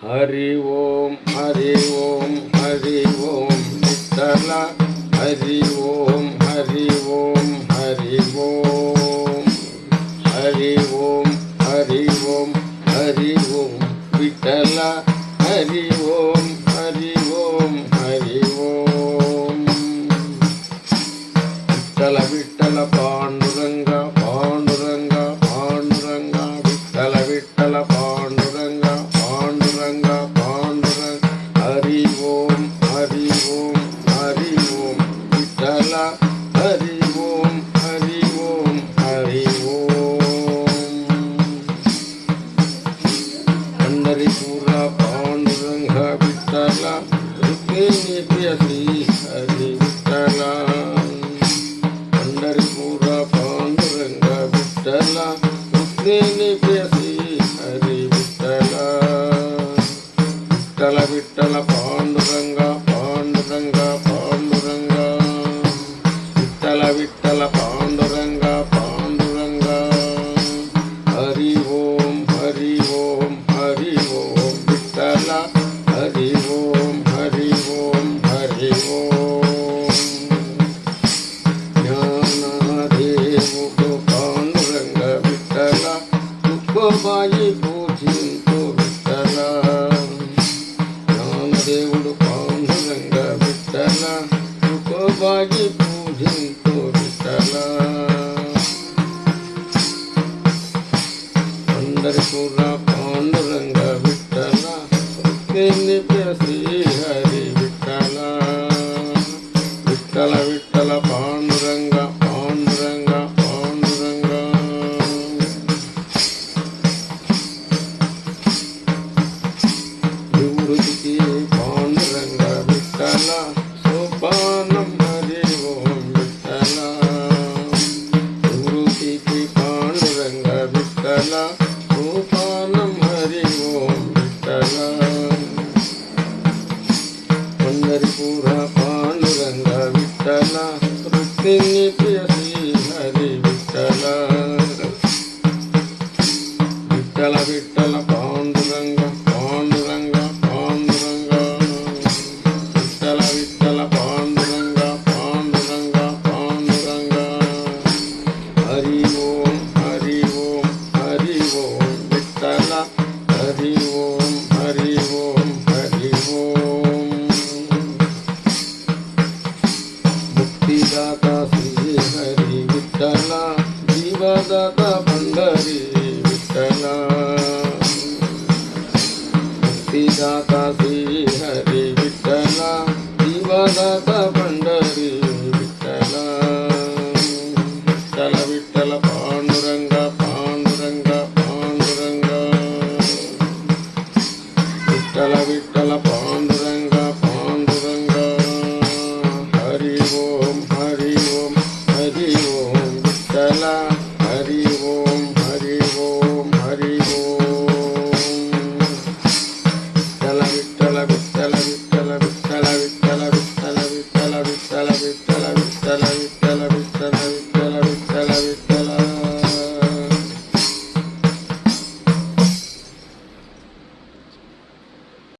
Hari Om Hari Om Hari Om Vitthal Hari Om Hari Om Hari Om Hari Om Hari Om Hari Om Vitthal Hari Om Hari Om Hari Om Vitthal Vitthal Pandurang Pandurang Pandurang Vitthal Vitthal Pandurang Pandurang Pandurang Hari Om Hari Om Hari Om Vitthal Hari Om Hari Om Hari Om पंढरीपुर Pandurang Vitthal Rukmini Priyasi Hari Vitthal पंढरीपुर Pandurang Vitthal Rukmini Priyasi Hari Vitthal Vitthal Vitthal Pandurang Pandurang Pandurang Vitthal Vitthal Pandurang Pandurang Hari Om Hari Om Hari Om Vitthal Hari Om Hari Om Hari Om ज्ञानदेवुडु Pandurang Vitthal Rukmini పూజింతు Vitthala జ్ఞానదేవుడు Panduranga Vitthala Rukmini పూజింతు Vitthala Pandharipura Panduranga Vitthala Rukmini Priyasri Hari Vitthala Vitthala Vitthala Panduranga Panduranga Panduranga నివృత్తికి Panduranga Vitthala సోపానం Hari Om Vitthala నివృత్తికి Panduranga Vitthala సోపానం Hari Om Vitthala Pandharipura Panduranga Vitthala Rukmini Priyasri Hari Vitthala Vitthala Vitthala Panduranga Panduranga Panduranga Vitthala Vitthala Panduranga Panduranga Panduranga Hari Om Hari Om Hari Om Vitthala Hari Om Hari Om Hari Om ముక్తిదాత Shri Hari Vitthala జీవదాత Pandari Vitthala ముక్తిదాత Shri Hari Vitthala జీవదాత Pandari Vitthala Vitthala Vitthala Panduranga Panduranga Panduranga Vitthala Vitthala Panduranga Panduranga Hari Om Hari Om Hari Om Vitthala Hari Om Hari Om Hari Om Vitthala Vitthala Vitthala Vitthala Vitthala Vitthala